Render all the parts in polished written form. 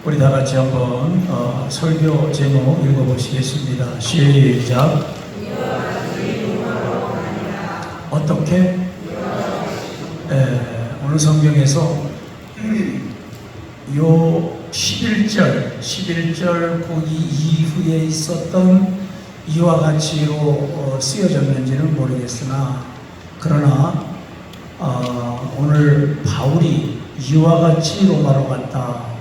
우리 다 같이 한번 설교 제목 읽어보시겠습니다. 시작. 어떻게? 오늘 성경에서 요 11절 거기 이후에 있었던 이와 같이로 쓰여졌는지는 모르겠으나 그러나 오늘 바울이 이와 같이 로마로 갔다.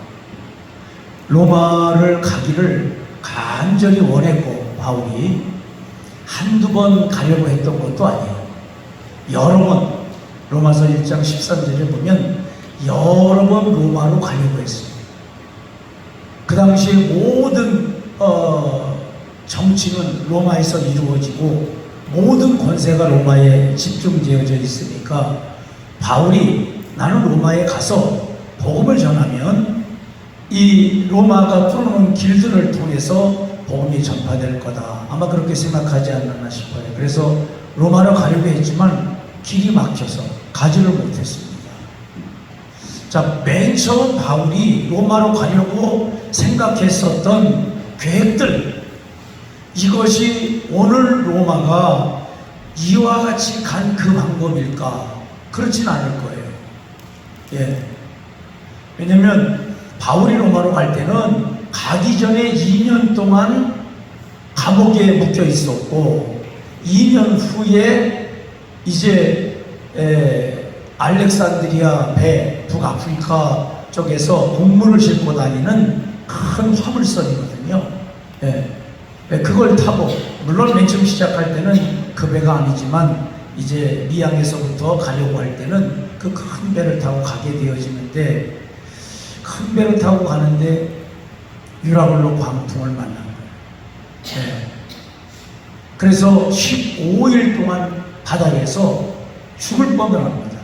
로마를 가기를 간절히 원했고 바울이 한두 번 가려고 했던 것도 아니에요. 여러 번 로마서 1장 13절에 보면 여러 번 로마로 가려고 했어요. 그 당시에 모든 정치는 로마에서 이루어지고 모든 권세가 로마에 집중되어져 있으니까 바울이 나는 로마에 가서 복음을 전하면 이 로마가 뚫어놓은 길들을 통해서 복음이 전파될 거다. 아마 그렇게 생각하지 않았나 싶어요. 그래서 로마로 가려고 했지만 길이 막혀서 가지를 못했습니다. 자, 맨 처음 바울이 로마로 가려고 생각했었던 계획들, 이것이 오늘 로마가 이와 같이 간 그 방법일까? 그렇진 않을 거예요. 예. 왜냐면 바울이 로마로 갈 때는 가기 전에 2년 동안 감옥에 묶여 있었고 2년 후에 이제 알렉산드리아 배 북아프리카 쪽에서 곡물을 싣고 다니는 큰 화물선이거든요. 그걸 타고 물론 맨 처음 시작할 때는 그 배가 아니지만 이제 미양에서부터 가려고 할 때는 그 큰 배를 타고 가게 되어지는데 큰 배를 타고 가는데 유라굴로 광풍을 만난 거예요. 그래서 15일 동안 바다에서 죽을 뻔을 합니다.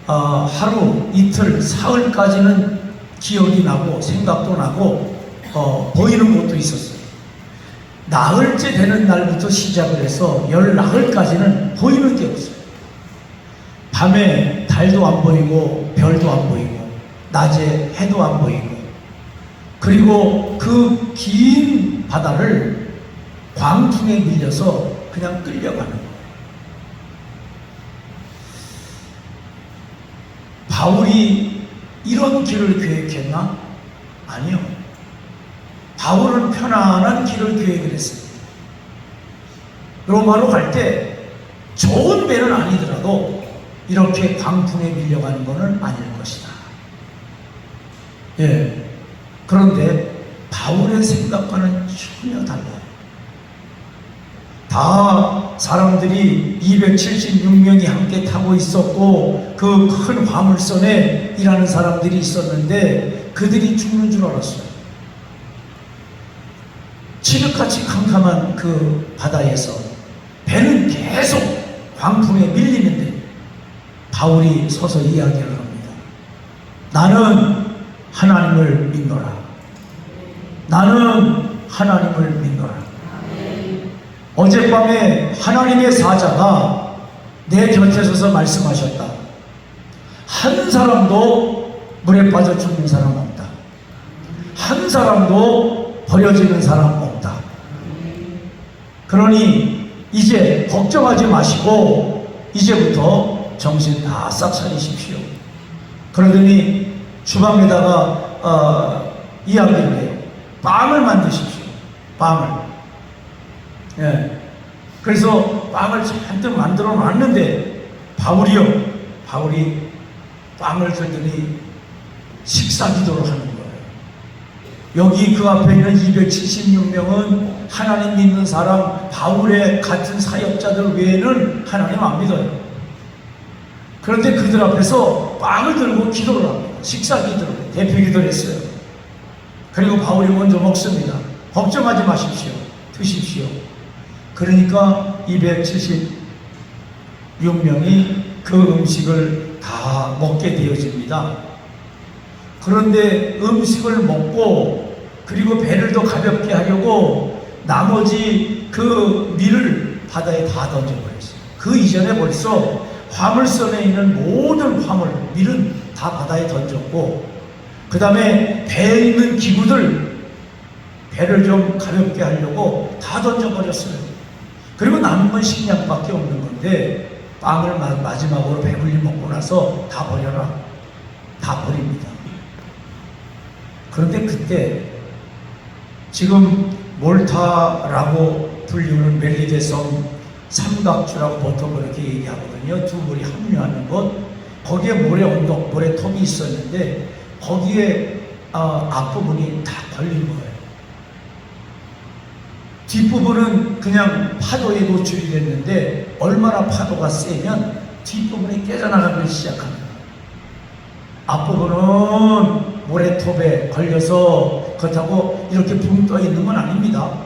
하루, 이틀, 사흘까지는 기억이 나고 생각도 나고 보이는 것도 있었어요. 나흘째 되는 날부터 시작을 해서 열 나흘까지는 보이는 게 없어요. 밤에 달도 안 보이고 별도 안 보이고 낮에 해도 안 보이고 그리고 그 긴 바다를 광풍에 밀려서 그냥 끌려가는 거예요. 바울이 이런 길을 계획했나? 아니요. 바울은 편안한 길을 계획을 했습니다. 로마로 갈 때 좋은 배는 아니더라도 이렇게 광풍에 밀려가는 것은 아닐 것이다. 그런데 바울의 생각과는 전혀 달라요. 다 사람들이 276명이 함께 타고 있었고 그 큰 화물선에 일하는 사람들이 있었는데 그들이 죽는 줄 알았어요. 칠흑같이 캄캄한 그 바다에서 배는 계속 광풍에 밀리는데 바울이 서서 이야기를 합니다. 나는 하나님을 믿노라. 나는 하나님을 믿노라. 어젯밤에 하나님의 사자가 내 곁에 서서 말씀하셨다. 한 사람도 물에 빠져 죽는 사람 없다. 한 사람도 버려지는 사람 없다. 그러니 이제 걱정하지 마시고 이제부터 정신 다 싹 차리십시오. 그러더니 주방에다가 이야기를 해요. 빵을 만드십시오. 빵을. 그래서 빵을 잔뜩 만들어 놨는데 바울이 빵을 들더니 식사 기도를 하는 거예요. 여기 그 앞에 있는 276명은 하나님 믿는 사람, 바울의 같은 사역자들 외에는 하나님 안 믿어요. 그런데 그들 앞에서 빵을 들고 기도를 합니다. 식사 기도를, 대표 기도를 했어요. 그리고 바울이 먼저 먹습니다. 걱정하지 마십시오. 드십시오. 그러니까 276명이 그 음식을 다 먹게 되어집니다. 그런데 음식을 먹고 그리고 배를 더 가볍게 하려고 나머지 그 밀을 바다에 다 던져버렸어요. 그 이전에 벌써 화물선에 있는 모든 화물, 밀은 다 바다에 던졌고 그 다음에 배에 있는 기구들, 배를 좀 가볍게 하려고 다 던져버렸어요. 그리고 남은 건 식량밖에 없는 건데 빵을 마지막으로 배불리 먹고 나서 다 버려라. 다 버립니다. 그런데 그때 지금 몰타라고 불리우는 멜리데섬 삼각주라고 보통 그렇게 얘기하거든요. 두 물이 합류하는 곳. 거기에 모래언덕, 모래톱이 있었는데 거기에 앞부분이 다 걸린 거예요. 뒷부분은 그냥 파도에 노출이 됐는데 얼마나 파도가 세면 뒷부분이 깨져나가기 시작합니다. 앞부분은 모래톱에 걸려서 그렇다고 이렇게 붕 떠 있는 건 아닙니다.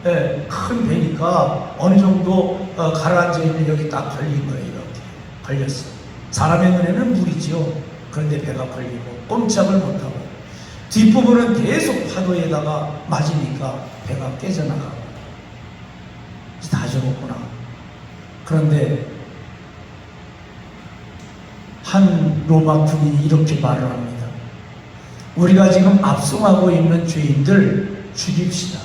네, 큰 배니까 어느 정도 가라앉아 있는 여기 딱 걸린 거예요. 이렇게 걸렸어요. 사람의 눈에는 물이죠. 그런데 배가 걸리고 꼼짝을 못하고 뒷부분은 계속 파도에다가 맞으니까 배가 깨져나가고 다 죽었구나. 그런데 한 로마 군인이 이렇게 말을 합니다. 우리가 지금 압송하고 있는 죄인들 죽입시다.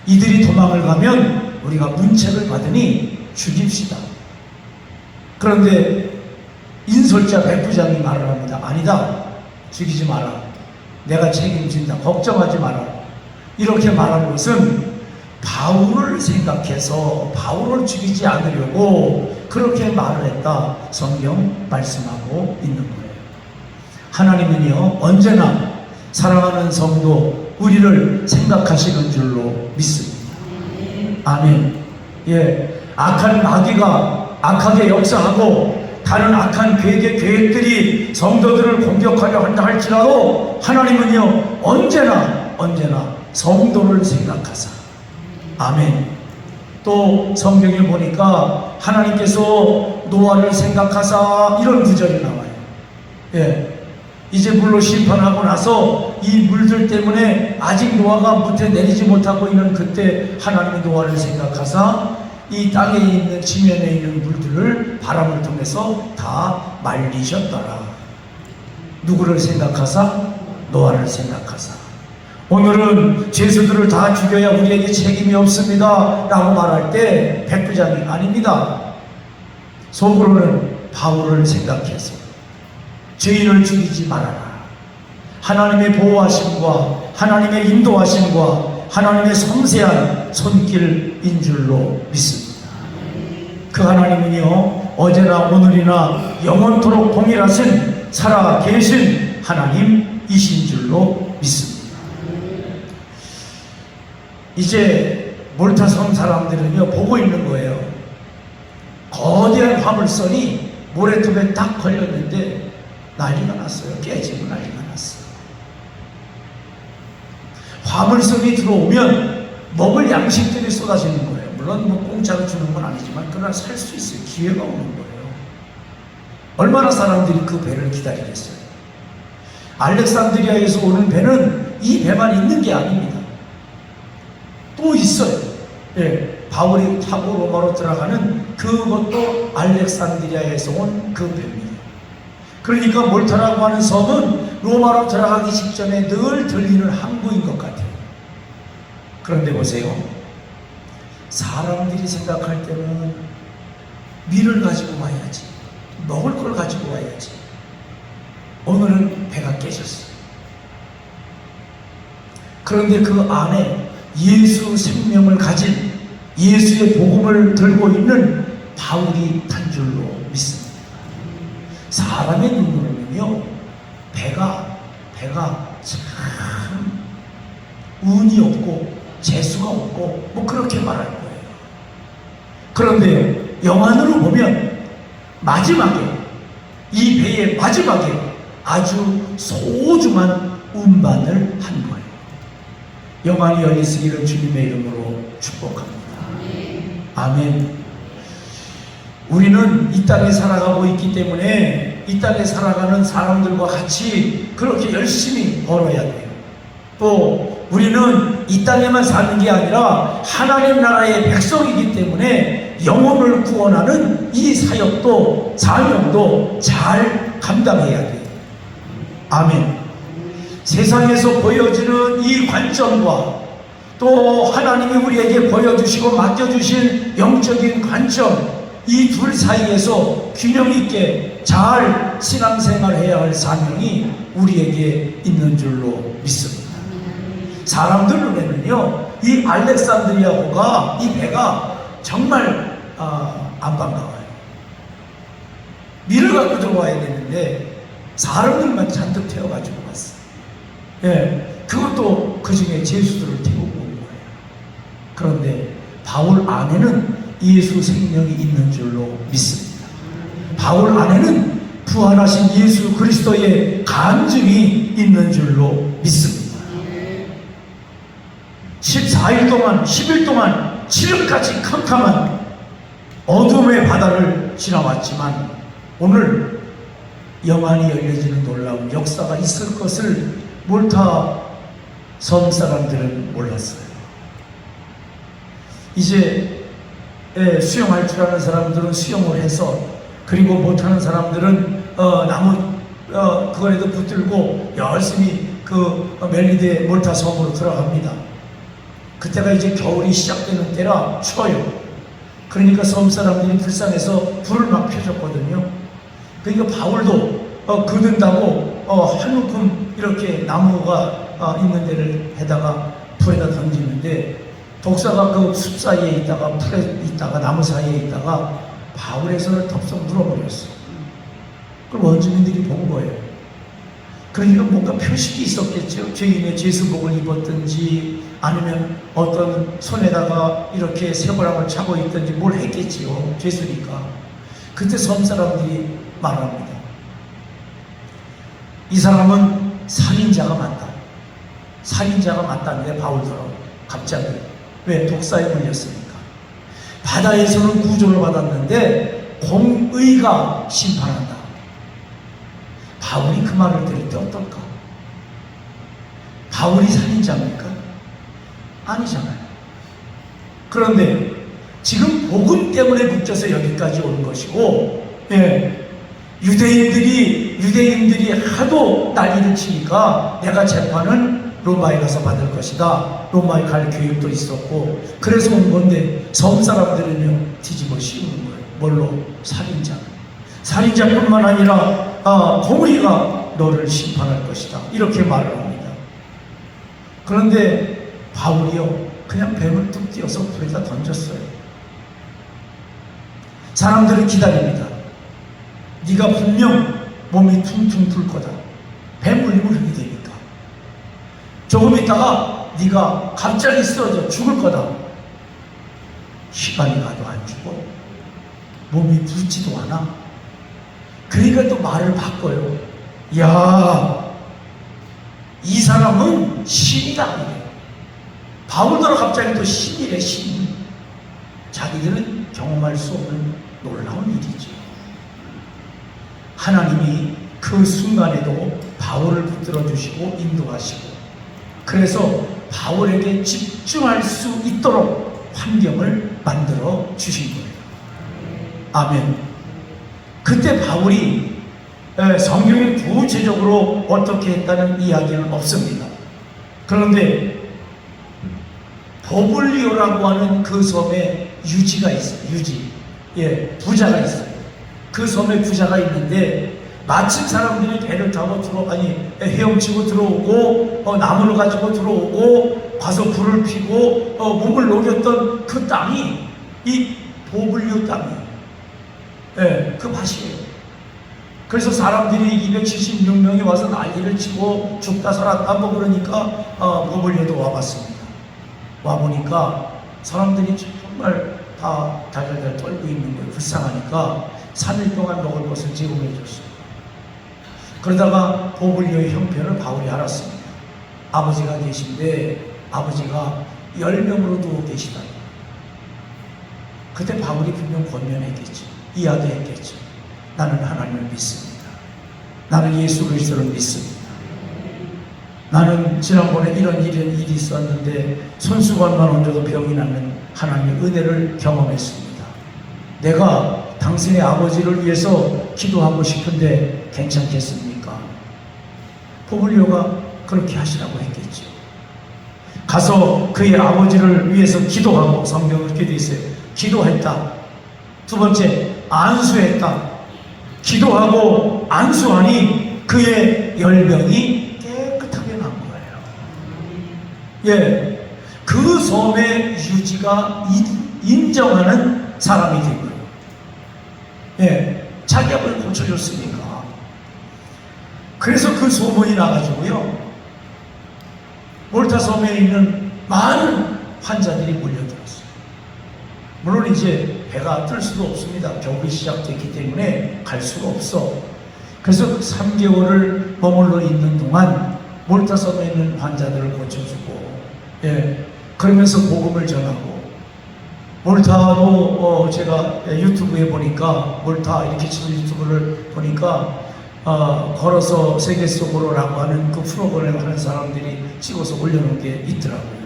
이들이 도망을 가면 우리가 문책을 받으니 죽입시다. 그런데 인솔자 백부장이 말을 합니다. 아니다. 죽이지 마라. 내가 책임진다. 걱정하지 마라. 이렇게 말한 것은 바울을 생각해서 바울을 죽이지 않으려고 그렇게 말을 했다. 성경 말씀하고 있는 거예요. 하나님은요, 언제나 사랑하는 성도 우리를 생각하시는 줄로 믿습니다. 아멘. 예, 악한 마귀가 악하게 역사하고 다른 악한 계획들이 성도들을 공격하려 한다 할지라도 하나님은요, 언제나 성도를 생각하사. 아멘. 또 성경에 보니까 하나님께서 노아를 생각하사 이런 구절이 나와요. 예. 이제 물로 심판하고 나서 이 물들 때문에 아직 노아가 무태 내리지 못하고 있는 그때 하나님의 노아를 생각하사 이 땅에 있는 지면에 있는 물들을 바람을 통해서 다 말리셨더라. 누구를 생각하사? 노아를 생각하사. 오늘은 죄수들을 다 죽여야 우리에게 책임이 없습니다 라고 말할 때 백부장이 아닙니다. 속으로는 바울을 생각해서 죄인을 죽이지 말아라. 하나님의 보호하심과 하나님의 인도하심과 하나님의 섬세한 손길인 줄로 믿습니다. 그 하나님은요, 어제나 오늘이나 영원토록 동일하신 살아계신 하나님이신 줄로 믿습니다. 이제 몰타섬 사람들은요, 보고 있는 거예요. 거대한 화물선이 모래톱에 딱 걸렸는데 난리가 났어요. 깨지고 난리가 났어요. 화물선이 들어오면 먹을 양식들이 쏟아지는 거예요. 물론 뭐 공짜로 주는 건 아니지만 그러나 살 수 있어요. 기회가 오는 거예요. 얼마나 사람들이 그 배를 기다리겠어요. 알렉산드리아에서 오는 배는 이 배만 있는 게 아닙니다. 또 있어요. 예, 바울이 타고 로마로 들어가는 그것도 알렉산드리아에서 온 그 배입니다. 그러니까 몰타라고 하는 섬은 로마로 들어가기 직전에 늘 들리는 항구인 것 같아요. 그런데 보세요. 사람들이 생각할 때는 밀을 가지고 와야지, 먹을 걸 가지고 와야지. 오늘은 배가 깨졌어요. 그런데 그 안에 예수 생명을 가진 예수의 복음을 들고 있는 바울이 탄 줄로 믿습니다. 사람의 눈으로는요, 배가 참 운이 없고 재수가 없고 뭐 그렇게 말할 거예요. 그런데 영안으로 보면 마지막에, 이 배의 마지막에 아주 소중한 운반을 한 거예요. 영안이 열리시기를 주님의 이름으로 축복합니다. 아멘. 우리는 이 땅에 살아가고 있기 때문에 이 땅에 살아가는 사람들과 같이 그렇게 열심히 벌어야 돼요. 또 우리는 이 땅에만 사는 게 아니라 하나님 나라의 백성이기 때문에 영혼을 구원하는 이 사역도 사명도 잘 감당해야 돼요. 아멘. 세상에서 보여지는 이 관점과 또 하나님이 우리에게 보여주시고 맡겨주신 영적인 관점, 이 둘 사이에서 균형 있게 잘 신앙생활해야 할 사명이 우리에게 있는 줄로 믿습니다. 사람들 눈에는요, 이 알렉산드리아호가, 이 배가 정말 안 반가워요. 밀을 갖고 들어와야 되는데 사람들만 잔뜩 태워가지고 갔어요. 예, 그것도 그 중에 제수들을 태우고 온 거예요. 그런데 바울 안에는 예수 생명이 있는 줄로 믿습니다. 바울 안에는 부활하신 예수 그리스도의 간증이 있는 줄로 믿습니다. 14일 동안, 10일 동안 지름같이 캄캄한 어둠의 바다를 지나왔지만 오늘 영안이 열려지는 놀라운 역사가 있을 것을 몰타 섬 사람들은 몰랐어요. 이제 수영할 줄 아는 사람들은 수영을 해서, 그리고 못하는 사람들은 나무 그거에도 붙들고 열심히 그 멜리데 몰타 섬으로 들어갑니다. 그때가 이제 겨울이 시작되는 때라 추워요. 그러니까 섬 사람들이 불쌍해서 불을 막 펴줬거든요. 그러니까 바울도 그든다고 한 움큼 이렇게 나무가 있는 데를 해다가 불에다 던지는데, 독사가 그 숲 사이에 있다가 풀에 있다가 나무 사이에 있다가 바울의 손을 덥석 물어버렸어. 그걸 원주민들이 본 거예요. 그러니까 뭔가 표식이 있었겠죠. 죄인의 죄수복을 입었든지 아니면 어떤 손에다가 이렇게 쇠고랑을 차고 있든지 뭘 했겠지요. 죄수니까. 그때 섬 사람들이 말합니다. 이 사람은 살인자가 맞다. 살인자가 맞다는데 바울처럼 갑자기. 왜? 독사에 물렸으니까. 바다에서는 구조를 받았는데 공의가 심판한다. 바울이 그 말을 들을 때 어떨까? 바울이 살인자입니까? 아니잖아요. 그런데 지금 복음 때문에 묶여서 여기까지 온 것이고, 유대인들이 하도 난리를 치니까 내가 재판은 로마에 가서 받을 것이다. 로마에 갈 교육도 있었고, 그래서 온 건데 섬 사람들은요 뒤집어 씌우는 거예요. 뭘로? 살인자. 살인자뿐만 아니라 공의가 너를 심판할 것이다. 이렇게 말을 합니다. 그런데 바울이요 그냥 뱀을 뚝 띄어서 불에다 던졌어요. 사람들은 기다립니다. 네가 분명 몸이 퉁퉁 불 거다. 뱀 물리면 그렇게 되니까. 조금 있다가 네가 갑자기 쓰러져 죽을 거다. 시간이 가도 안 죽어. 몸이 붓지도 않아. 그러니까 또 말을 바꿔요. 야, 이 사람은 신이다. 이래. 바울더러 갑자기 또 신이래. 신. 자기들은 경험할 수 없는 놀라운 일이죠. 하나님이 그 순간에도 바울을 붙들어 주시고 인도하시고, 그래서 바울에게 집중할 수 있도록 환경을 만들어 주신 거예요. 아멘. 그때 바울이 성경에 구체적으로 어떻게 했다는 이야기는 없습니다. 그런데 보블리오라고 하는 그 섬에 유지가 있어요. 유지. 부자가 있어요. 그 섬에 부자가 있는데 마침 사람들이 배를 타고 헤엄치고 들어오고 나무를 가지고 들어오고 가서 불을 피고 몸을 녹였던 그 땅이 이 보블리오 땅이에요. 그 밭이에요. 그래서 사람들이 276명이 와서 난리를 치고 죽다 살았다 뭐 그러니까 보블리오도 와봤습니다. 와보니까 사람들이 정말 다 달달달 떨고 있는 거예요. 불쌍하니까 3일 동안 먹을 것을 제공해 줬어요. 그러다가 보블리오의 형편을 바울이 알았습니다. 아버지가 계신데 아버지가 10명으로 누워 계시다. 그때 바울이 분명 권면했겠죠. 이야기했겠죠. 나는 하나님을 믿습니다. 나는 예수 그리스도를 믿습니다. 나는 지난번에 이런 일이 있었는데 손수건만 얹어도 병이 나는 하나님의 은혜를 경험했습니다. 내가 당신의 아버지를 위해서 기도하고 싶은데 괜찮겠습니까? 고블리오가 그렇게 하시라고 했겠죠. 가서 그의 아버지를 위해서 기도하고, 성경에 그렇게 돼 있어요. 기도했다. 두 번째, 안수했다. 기도하고 안수하니 그의 열병이 깨끗하게 난 거예요. 예, 그 섬의 유지가 인정하는 사람이 된 거예요. 예, 자기 아버지를 고쳐줬으니까. 그래서 그 소문이 나가지고요, 몰타 섬에 있는 많은 환자들이 몰려들었어요. 물론 이제 배가 뜰 수도 없습니다. 겨울이 시작됐기 때문에 갈 수가 없어. 그래서 3개월을 머물러 있는 동안 몰타 섬에 있는 환자들을 고쳐주고, 예, 그러면서 복음을 전하고, 몰타도 제가 유튜브에 보니까, 몰타 이렇게 치는 유튜브를 보니까 걸어서 세계 속으로라고 하는 그 프로그램 하는 사람들이 찍어서 올려놓은 게 있더라고요.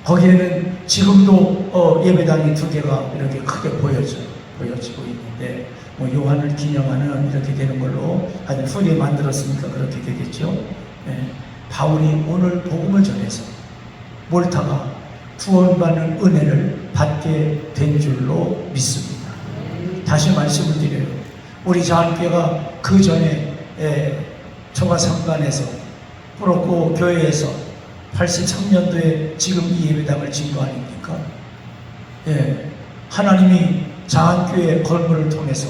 거기에는 지금도 예배당이 2개가 이렇게 크게 보여지고 있는데, 뭐 요한을 기념하는 이렇게 되는 걸로 아주 후에 만들었으니까 그렇게 되겠죠. 예, 바울이 오늘 복음을 전해서 몰타가 구원받는 은혜를 받게 된 줄로 믿습니다. 다시 말씀을 드려요. 우리 자한교회가 그 전에 초가상관에서 뿌렸고 교회에서 83년도에 지금 이 예배당을 진 거 아닙니까? 예, 하나님이 자한교회 건물을 통해서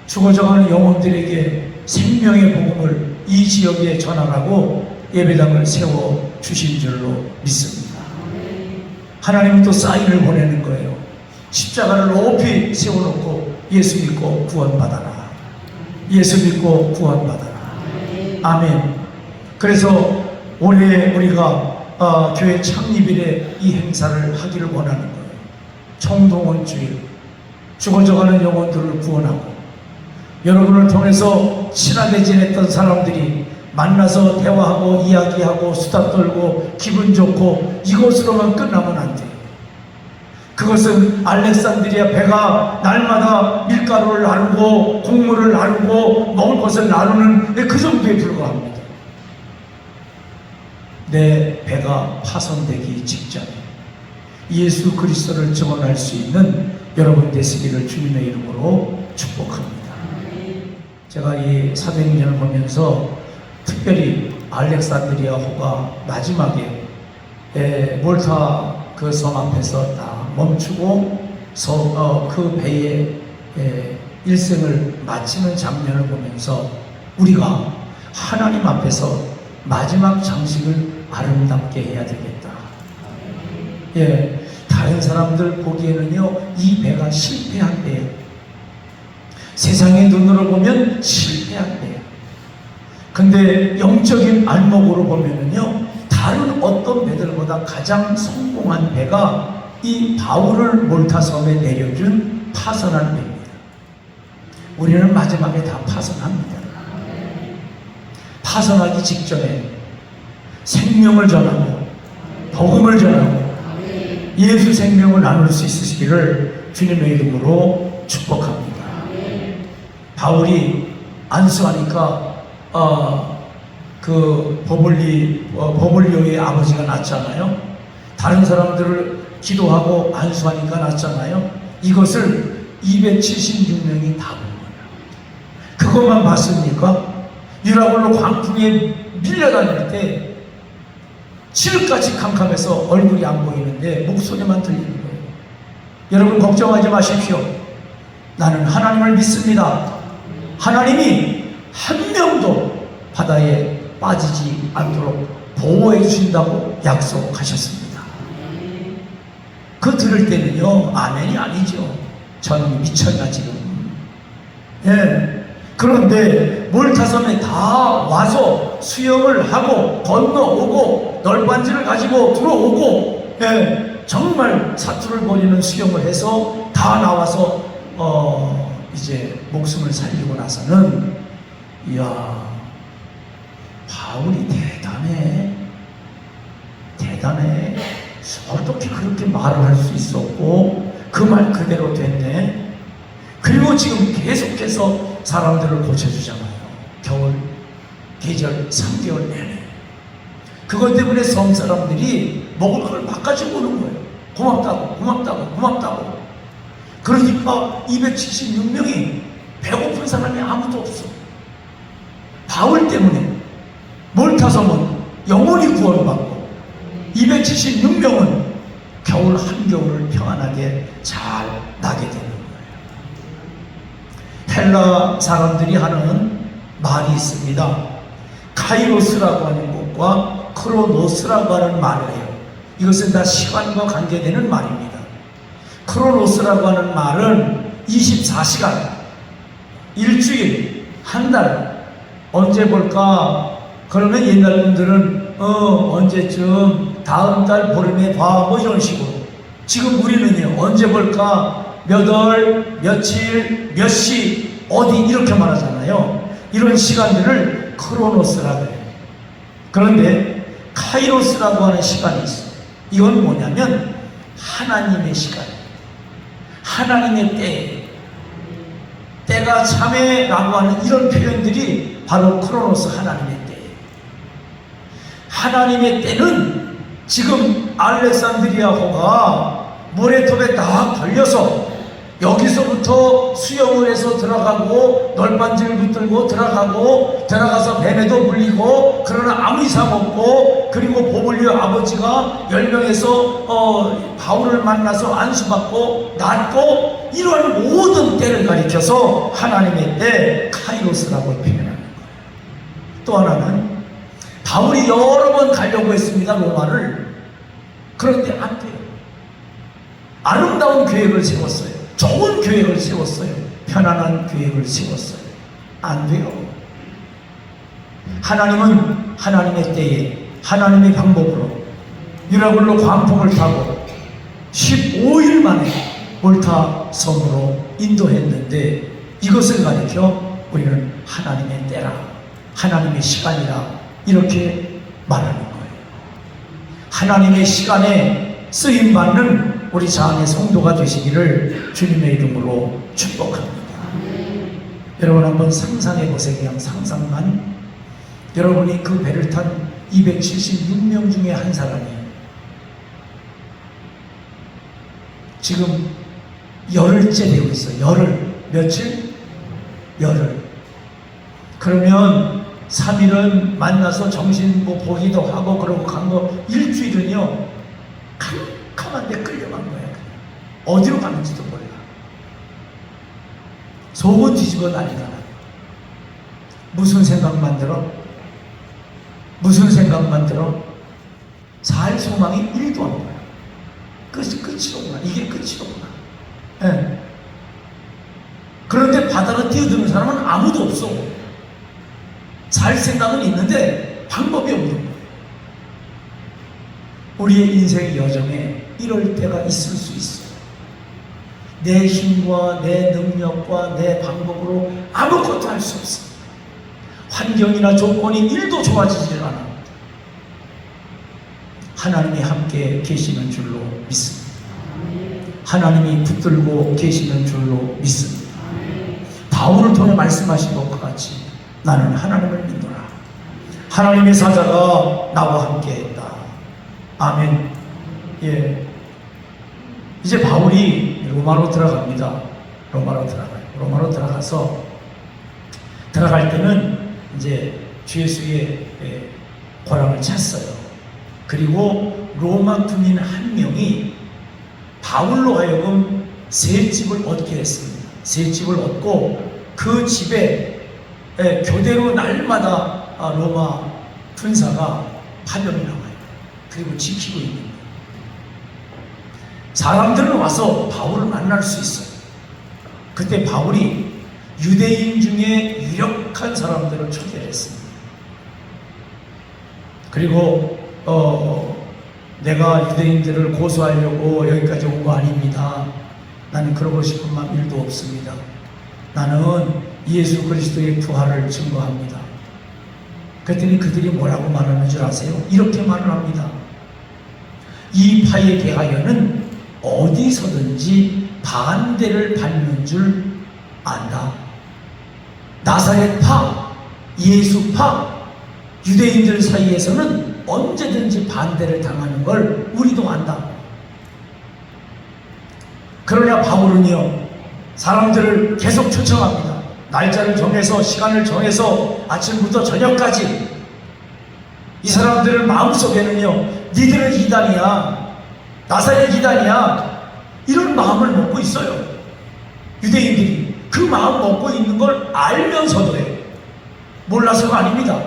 죽어져가는 영혼들에게 생명의 복음을 이 지역에 전하라고 예배당을 세워 주신 줄로 믿습니다. 하나님은 또 사인을 보내는 거예요. 십자가를 높이 세워놓고 예수 믿고 구원받아라. 예수 믿고 구원받아라. 아멘. 그래서 올해 우리가 교회 창립일에 이 행사를 하기를 원하는 거예요. 총동원주일, 죽어져가는 영혼들을 구원하고, 여러분을 통해서 친하게 지냈던 사람들이 만나서 대화하고 이야기하고 수다 떨고 기분 좋고 이것으로만 끝나면 안 돼요. 그것은 알렉산드리아 배가 날마다 밀가루를 나누고 곡물을 나누고 먹을 것을 나누는 그 정도에 불과합니다. 내 배가 파손되기 직전에 예수 그리스도를 증언할 수 있는 여러분 되시기를 주님의 이름으로 축복합니다. 제가 이 사도행전을 보면서 특별히 알렉산드리아호가 마지막에 몰타 그 섬 앞에서 딱 멈추고 그 배의 일생을 마치는 장면을 보면서 우리가 하나님 앞에서 마지막 장식을 아름답게 해야 되겠다. 예, 다른 사람들 보기에는요, 이 배가 실패한 배예요. 세상의 눈으로 보면 실패한 배예요. 근데 영적인 안목으로 보면은요, 다른 어떤 배들보다 가장 성공한 배가 이 바울을 몰타 섬에 내려준 파선한 배입니다. 우리는 마지막에 다 파선합니다. 파선하기 직전에 생명을 전하고 복음을 전하고 예수 생명을 나눌 수 있으시기를 주님의 이름으로 축복합니다. 바울이 안수하니까 그 버블리오의 아버지가 낳잖아요. 다른 사람들을 기도하고 안수하니까 낳잖아요. 이것을 276명이 다 본 거예요. 그것만 봤습니까? 유라굴로 광풍에 밀려다닐 때 칠흑같이 캄캄해서 얼굴이 안 보이는데 목소리만 들리는 거예요. 여러분 걱정하지 마십시오. 나는 하나님을 믿습니다. 하나님이 한 명도 바다에 빠지지 않도록 보호해 주신다고 약속하셨습니다. 그거 들을 때는요, 아멘이 아니죠. 저는 미쳤나 지금. 예. 그런데 몰타섬에 다 와서 수영을 하고 건너오고 널빤지를 가지고 들어오고, 예, 정말 사투를 벌이는 수영을 해서 다 나와서 이제 목숨을 살리고 나서는, 이야, 바울이 대단해. 어떻게 그렇게 말을 할 수 있었고 그 말 그대로 됐네. 그리고 지금 계속해서 사람들을 고쳐주잖아요. 계절 3개월 내내. 그것 때문에 섬 사람들이 먹을 걸 막 가지고 오는 거예요. 고맙다고, 고맙다고, 고맙다고. 그러니까 276명이 배고픈 사람이 아무도 없어. 바울 때문에 몰타섬은 영원히 구원받고 276명은 겨울 한겨울을 평안하게 잘 나게 되는 거예요. 헬라 사람들이 하는 말이 있습니다. 카이로스라고 하는 것과 크로노스라고 하는 말을 해요. 이것은 다 시간과 관계되는 말입니다. 크로노스라고 하는 말은 24시간, 일주일, 한 달, 언제 볼까? 그러면 옛날 분들은 언제쯤 다음 달 보름에 봐, 뭐 이런 식으로. 지금 우리는요, 언제 볼까? 몇 월, 며칠, 몇 시, 어디 이렇게 말하잖아요. 이런 시간들을 크로노스라고 해요. 그런데 카이로스라고 하는 시간이 있어요. 이건 뭐냐면 하나님의 시간, 하나님의 때, 때가 참회라고 하는 이런 표현들이 바로 크로노스, 하나님의 때예요. 하나님의 때는 지금 알렉산드리아호가 모래톱에 딱 걸려서 여기서부터 수영을 해서 들어가고 널빤지를 붙들고 들어가서 뱀에도 물리고, 그러나 아무 이상 없고, 그리고 보블리오 아버지가 10명에서 바울을 만나서 안수받고 낫고, 이런 모든 때를 가리켜서 하나님의 때 카이로스라고 표현하는 거예요. 또 하나는 바울이 여러 번 가려고 했습니다, 로마를. 그런데 안 돼요. 아름다운 계획을 세웠어요. 좋은 계획을 세웠어요. 편안한 계획을 세웠어요. 안 돼요. 하나님은 하나님의 때에 하나님의 방법으로 미라클로 광풍을 타고 15일 만에 몰타 섬으로 인도했는데, 이것을 가리켜 우리는 하나님의 때라, 하나님의 시간이라 이렇게 말하는 거예요. 하나님의 시간에 쓰임받는 우리 장의 성도가 되시기를 주님의 이름으로 축복합니다. 여러분 한번 상상해 보세요. 그냥 상상만. 여러분이 그 배를 탄 276명 중에 한 사람이 지금 열흘째 되고 있어요. 열흘. 며칠? 열흘. 그러면 3일은 만나서 정신 보기도 하고 그러고 간 거, 일주일은요 캄캄한데 끌려간 거예요. 어디로 가는지도 몰라. 속은 뒤집어 난리가 나. 무슨 생각만 들어? 무슨 생각만 들어? 살 소망이 1도 안 보여. 끝이로구나. 이게 끝이로구나. 네. 그런데 바다로 뛰어드는 사람은 아무도 없어. 살 생각은 있는데 방법이 없는 거예요. 우리의 인생 여정에 이럴 때가 있을 수 있어요. 내 힘과 내 능력과 내 방법으로 아무것도 할 수 없어. 환경이나 조건이 1도 좋아지질 않아. 하나님이 함께 계시는 줄로 믿습니다. 하나님이 붙들고 계시는 줄로 믿습니다. 바울을 통해 말씀하신 것과 같이 나는 하나님을 믿노라. 하나님의 사자가 나와 함께 했다. 아멘. 예. 이제 바울이 로마로 들어갑니다. 로마로 들어가요. 로마로 들어가서 들어갈 때는 이제 주 예수의 고랑을 찼어요. 그리고 로마 군인 한 명이 바울로 하여금 새 집을 얻게 했습니다. 새 집을 얻고 그 집에 교대로 날마다 로마 군사가 파병이 나와요. 그리고 지키고 있는 거예요. 사람들은 와서 바울을 만날 수 있어요. 그때 바울이 유대인 중에 유력한 사람들을 초대했습니다. 그리고 내가 유대인들을 고소하려고 여기까지 온 거 아닙니다. 나는 그러고 싶은 마음 1도 없습니다. 나는 예수 그리스도의 부활을 증거합니다. 그랬더니 그들이 뭐라고 말하는 줄 아세요? 이렇게 말을 합니다. 이 파에 대하여는 어디서든지 반대를 받는 줄 안다. 나사렛 파, 예수 파, 유대인들 사이에서는 언제든지 반대를 당하는 걸 우리도 안다. 그러나 바울은요, 사람들을 계속 초청합니다. 날짜를 정해서, 시간을 정해서 아침부터 저녁까지 이 사람들을 마음속에는요, 니들은 이단이야, 나사렛 이단이야, 이런 마음을 먹고 있어요. 유대인들이 그 마음 먹고 있는 걸 알면서도요, 몰라서가 아닙니다.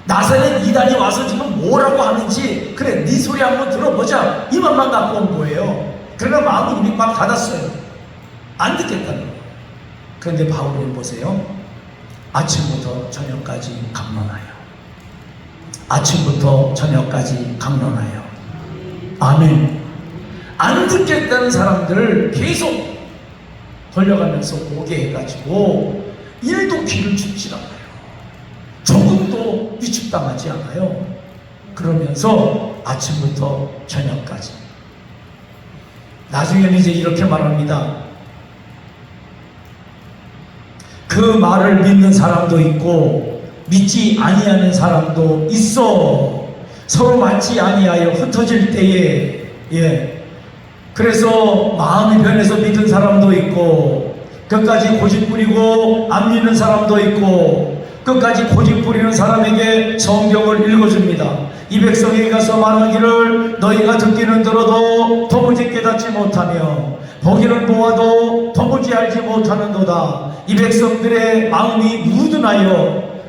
나사렛 이단이 와서 지금 뭐라고 하는지, 그래 네 소리 한번 들어보자, 이 말만 갖고 온 거예요. 그러나 마음은 이미 꽉 닫았어요. 안 듣겠다는 거예요. 그런데 바울은 보세요, 아침부터 저녁까지 강론하여, 아침부터 저녁까지 강론하여. 아멘. 안 듣겠다는 사람들을 계속 돌려가면서 오게 해가지고 일도 귀를 죽지 않아요. 조금도 위축당하지 않아요. 그러면서 아침부터 저녁까지. 나중에는 이제 이렇게 말합니다. 그 말을 믿는 사람도 있고 믿지 아니하는 사람도 있어. 서로 맞지 아니하여 흩어질 때에, 그래서 마음이 변해서 믿은 사람도 있고, 끝까지 고집 부리고 안 믿는 사람도 있고, 끝까지 고집 부리는 사람에게 성경을 읽어줍니다. 이 백성에게 가서 말하기를 너희가 듣기는 들어도 도무지 깨닫지 못하며 보기는 보아도 도무지 알지 못하는도다. 이 백성들의 마음이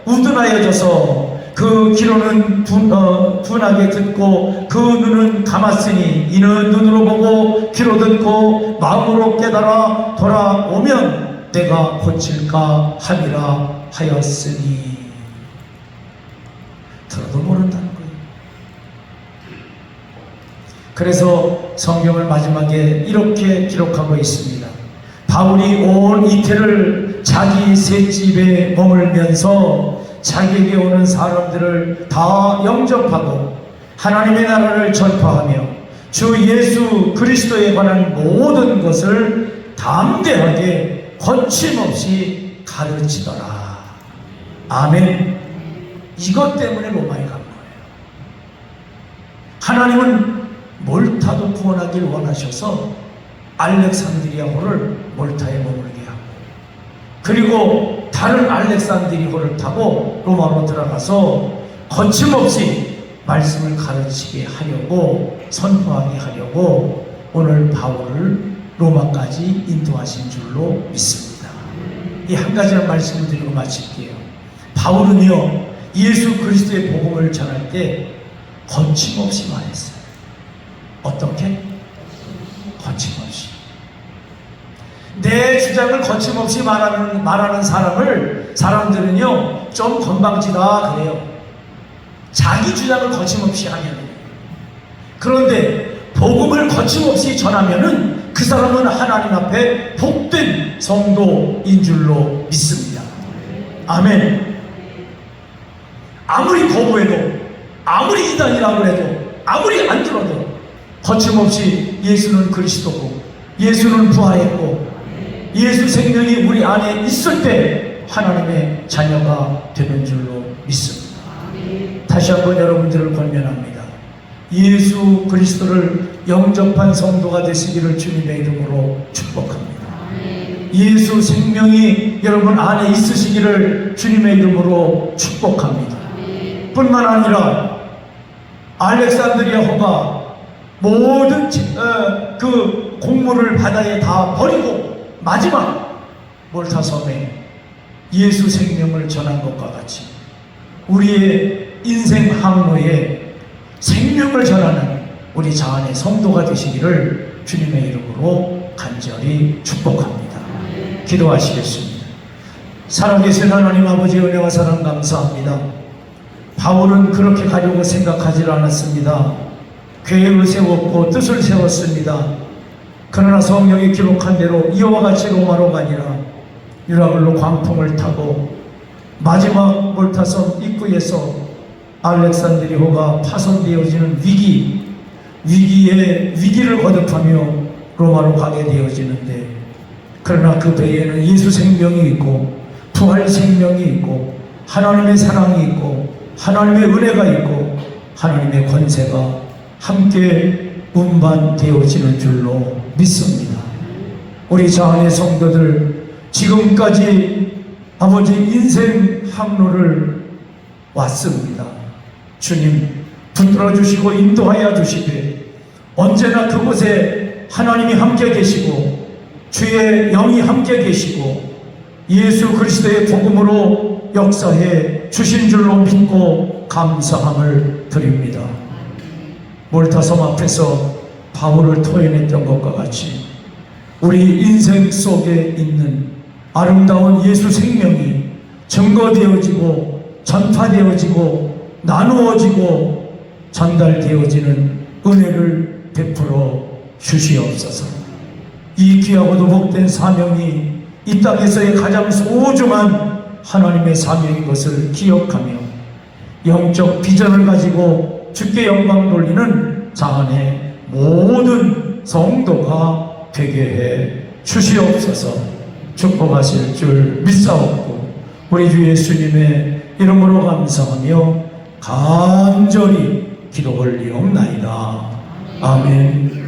우둔하여져서 그 귀로는 둔하게 듣고 그 눈은 감았으니 이는 눈으로 보고 귀로 듣고 마음으로 깨달아 돌아오면 내가 고칠까 하리라 하였으니. 들어도 모른다는 거예요. 그래서 성경을 마지막에 이렇게 기록하고 있습니다. 바울이 온 이태를 자기 셋집에 머물면서 자기에게 오는 사람들을 다 영접하고 하나님의 나라를 전파하며 주 예수 그리스도에 관한 모든 것을 담대하게 거침없이 가르치더라. 아멘. 이것 때문에 로마에 간 거예요. 하나님은 몰타도 구원하길 원하셔서 알렉산드리아호를 몰타에 머물게 하고, 그리고 다른 알렉산드리아호를 타고 로마로 들어가서 거침없이 말씀을 가르치게 하려고, 선포하게 하려고 오늘 바울을 로마까지 인도하신 줄로 믿습니다. 이 한 가지만 말씀을 드리고 마칠게요. 바울은요, 예수 그리스도의 복음을 전할 때 거침없이 말했어요. 어떻게? 거침없이. 내 주장을 거침없이 말하는 사람들은요, 좀 건방지다 그래요. 자기 주장을 거침없이 하면. 그런데 복음을 거침없이 전하면은 그 사람은 하나님 앞에 복된 성도인 줄로 믿습니다. 아멘. 아무리 거부해도, 아무리 이단이라고 해도, 아무리 안 들어도 거침없이 예수는 그리스도고, 예수는 부활했고, 예수 생명이 우리 안에 있을 때 하나님의 자녀가 되는 줄로 믿습니다. 다시 한번 여러분들을 권면합니다. 예수 그리스도를 영접한 성도가 되시기를 주님의 이름으로 축복합니다. 예수 생명이 여러분 안에 있으시기를 주님의 이름으로 축복합니다. 뿐만 아니라 알렉산드리아호가 모든 그 공물을 바다에 다 버리고 마지막 몰타 섬에 예수 생명을 전한 것과 같이 우리의 인생 항로에 생명을 전하는 우리 자안의 성도가 되시기를 주님의 이름으로 간절히 축복합니다. 기도하시겠습니다. 살아계신 하나님 아버지, 은혜와 사랑 감사합니다. 바울은 그렇게 가려고 생각하지 않았습니다. 계획을 세웠고 뜻을 세웠습니다. 그러나 성경이 기록한 대로 이와 같이 로마로 가니라 유라굴로 광풍을 타고 마지막 몰타섬 입구에서 알렉산드리아호가 파손되어지는 위기에 위기를 거듭하며 로마로 가게 되어지는데, 그러나 그 배에는 예수 생명이 있고 부활 생명이 있고 하나님의 사랑이 있고 하나님의 은혜가 있고 하나님의 권세가 함께 운반되어지는 줄로 믿습니다. 우리 자안의 성도들, 지금까지 아버지 인생 항로를 왔습니다. 주님 붙들어 주시고 인도하여 주시되 언제나 그곳에 하나님이 함께 계시고 주의 영이 함께 계시고 예수 그리스도의 복음으로 역사해 주신 줄로 믿고 감사함을 드립니다. 몰타섬 앞에서 바울을 토해냈던 것과 같이 우리 인생 속에 있는 아름다운 예수 생명이 증거되어지고 전파되어지고 나누어지고 전달되어지는 은혜를 베풀어 주시옵소서. 이 귀하고도 복된 사명이 이 땅에서의 가장 소중한 하나님의 사명인 것을 기억하며 영적 비전을 가지고 주께 영광 돌리는 자안의 모든 성도가 되게 해 주시옵소서. 축복하실 줄 믿사옵고 우리 주 예수님의 이름으로 감사하며 간절히 기도 올리옵나이다. 아멘.